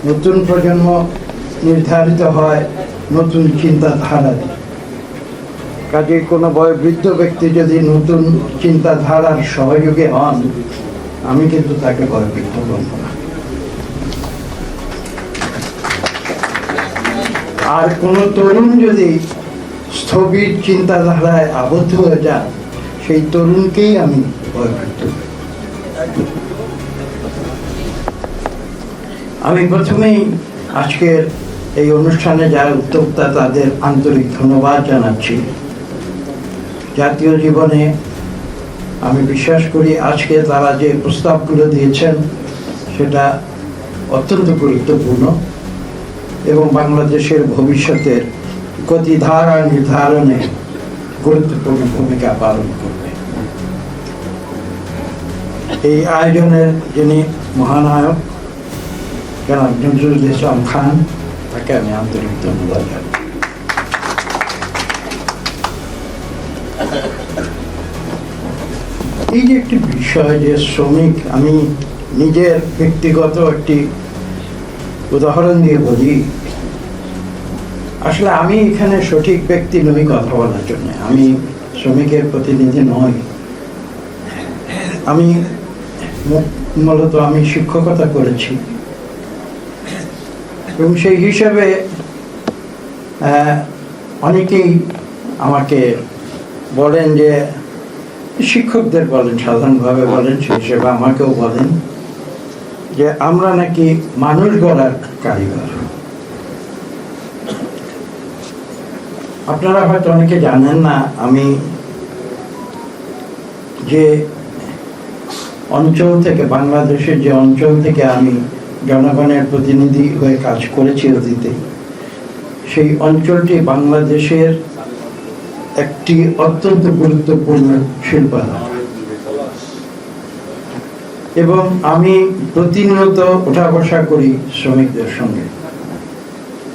নতুন প্রজন্ম নির্ধারিত হয় নতুন চিন্তাধারা দিয়ে। কাজে কোনো বয়োবৃদ্ধ ব্যক্তি যদি নতুন চিন্তাধারার সহযোগী হন, আমি কিন্তু তাকে বয়োবৃদ্ধ বলব না। আর কোনো তরুণ যদি স্থবির চিন্তাধারায় আবদ্ধ হয়ে যান, সেই তরুণকেই আমি বয়োবৃদ্ধ। আমি প্রথমেই আজকের এই অনুষ্ঠানে যারা উদ্যোক্তা তাদের আন্তরিক ধন্যবাদ জানাচ্ছি। জাতীয় জীবনে আমি বিশ্বাস করি আজকে তারা যে প্রস্তাবগুলো দিয়েছেন সেটা অত্যন্ত গুরুত্বপূর্ণ এবং বাংলাদেশের ভবিষ্যতের গতিধারা নির্ধারণে গুরুত্বপূর্ণ ভূমিকা পালন করবে। এই আয়োজনের যিনি মহানায়ক জনাব নজরুল ইসলাম খান, তাকে আমি আন্তরিক ধন্যবাদ জানাই। এই যে একটি বিষয় যে শ্রমিক, আমি নিজের ব্যক্তিগত একটি উদাহরণ দিয়ে বলি। আসলে আমি এখানে সঠিক ব্যক্তি নই কথা বলার জন্য, আমি শ্রমিকের প্রতিনিধি নই। আমি মূলত আমি শিক্ষকতা করেছি এবং সেই হিসাবে অনেকেই আমাকে বলেন, যে শিক্ষকদের বলেন, সাধারণভাবে বলেন, সেই হিসেবে আমাকেও বলেন যে আমরা নাকি মানুষ গড়ার কারিগর। আপনারা হয়তো অনেকে জানেন না, আমি যে অঞ্চল থেকে, বাংলাদেশের যে অঞ্চল থেকে আমি জনগণের প্রতিনিধি হয়ে কাজ করেছি অতীতে, সেই অঞ্চলটি বাংলাদেশের একটি অত্যন্ত গুরুত্বপূর্ণ শিল্পালয় এবং আমি প্রতিনিয়ত ওঠা বসা করি শ্রমিকদের সঙ্গে,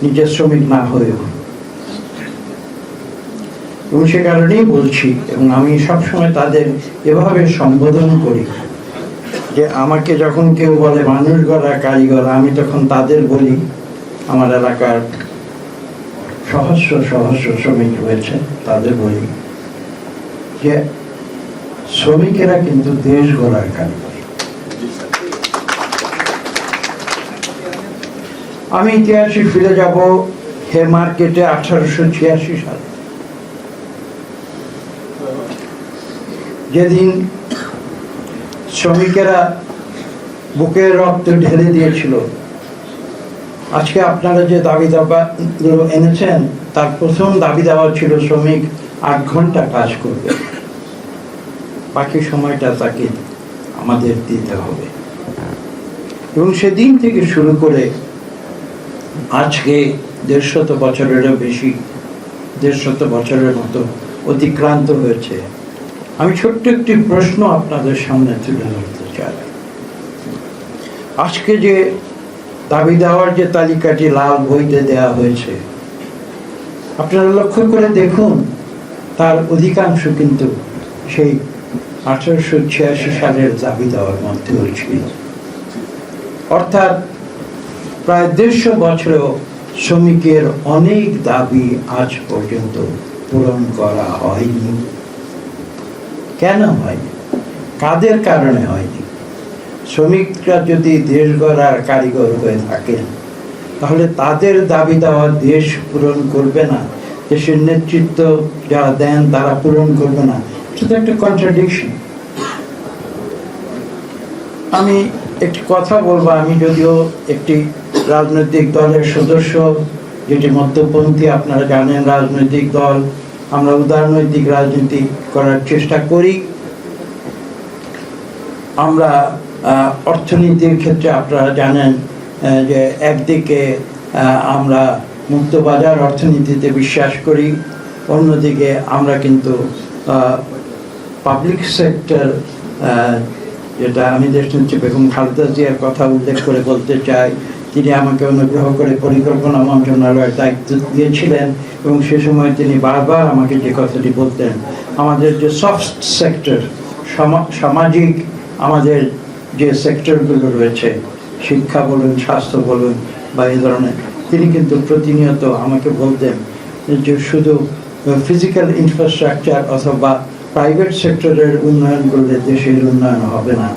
নিজের শ্রমিক না হয়েও। এবং সে কারণেই বলছি, এবং আমি সবসময় তাদের এভাবে সম্বোধন করি যে আমাকে যখন কেউ বলে মানুষ গড়া কারিগর, আমি তখন তাদের বলি, আমার এলাকার সহস্র সহস্র শ্রমিক রয়েছে, তাদের বলি যে শ্রমিকেরা কিন্তু দেশ গড়ার কারিগর। আমি ইতিহাসে ফিরে যাব হেমার্কেটে 1886 সালে, যেদিন শ্রমিকেরা বুকের রক্ত ঢেলে দিয়েছিল। আজকে আপনারা যে দাবি দাবাগুলো এনেছেন, তার প্রথম দাবি দেওয়া ছিল শ্রমিক 8 ঘন্টা কাজ করবে, বাকি সময়টা তাকে আমাদের দিতে হবে। এবং সেদিন থেকে শুরু করে আজকে 150 বছরেরও বেশি, 150 বছরের মতো অতিক্রান্ত হয়েছে। আমি ছোট্ট একটি প্রশ্ন আপনাদের সামনে তুলে ধরতে চাই। আজকে যে দাবি দেওয়ার যে তালিকাটি লাল বইতে দেওয়া হয়েছে, আপনারা লক্ষ্য করে দেখুন, তার অধিকাংশ কিন্তু সেই 1886 সালের দাবি দেওয়ার মধ্যে ছিল। অর্থাৎ প্রায় 150 বছরেও শ্রমিকের অনেক দাবি আজ পর্যন্ত পূরণ করা হয়নি। কেন হয়নি? কাদের কারণে হয়নি? শ্রমিকরা যদি দেশ গড়ার কারিগর হয়ে থাকেন, তাহলে তাদের দাবি দেওয়া দেশ পূরণ করবে না, দেশের নেতৃত্ব যারা দেন তারা পূরণ করবে না। এটা তো একটা কন্ট্রাডিকশন। আমি একটি কথা বলবো, আমি যদিও একটি রাজনৈতিক দলের সদস্য, যেটি মধ্যপন্থী, আপনারা জানেন রাজনৈতিক দল, আমরা উদারনৈতিক রাজনীতি করার চেষ্টা করি। আমরা অর্থনীতির ক্ষেত্রে আপনারা জানেন যে একদিকে আমরা মুক্ত বাজার অর্থনীতিতে বিশ্বাস করি, অন্যদিকে আমরা কিন্তু পাবলিক সেক্টর, যেটা আমি দেশনেত্রী বেগম খালেদা জিয়ার কথা উল্লেখ করে বলতে চাই, তিনি আমাকে অনুগ্রহ করে পরিকল্পনা মন্ত্রণালয়ের দায়িত্ব দিয়েছিলেন এবং সে সময় তিনি বারবার আমাকে যে কথাটি বলতেন, আমাদের যে সফট সেক্টর, সামাজিক আমাদের যে সেক্টরগুলো রয়েছে, শিক্ষা বলুন, স্বাস্থ্য বলুন বা এই ধরনের, তিনি কিন্তু প্রতিনিয়ত আমাকে বলতেন যে শুধু ফিজিক্যাল ইনফ্রাস্ট্রাকচার অথবা প্রাইভেট সেক্টরের উন্নয়ন করলে দেশের উন্নয়ন হবে না,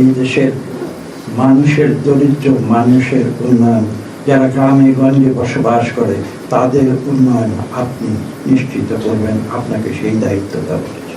এই দেশের মানুষের, দরিদ্র মানুষের উন্নয়ন, যারা গ্রামে গঞ্জে বসবাস করে তাদের উন্নয়ন আপনি নিশ্চিত করবেন, আপনাকে সেই দায়িত্ব দেওয়া হয়েছে।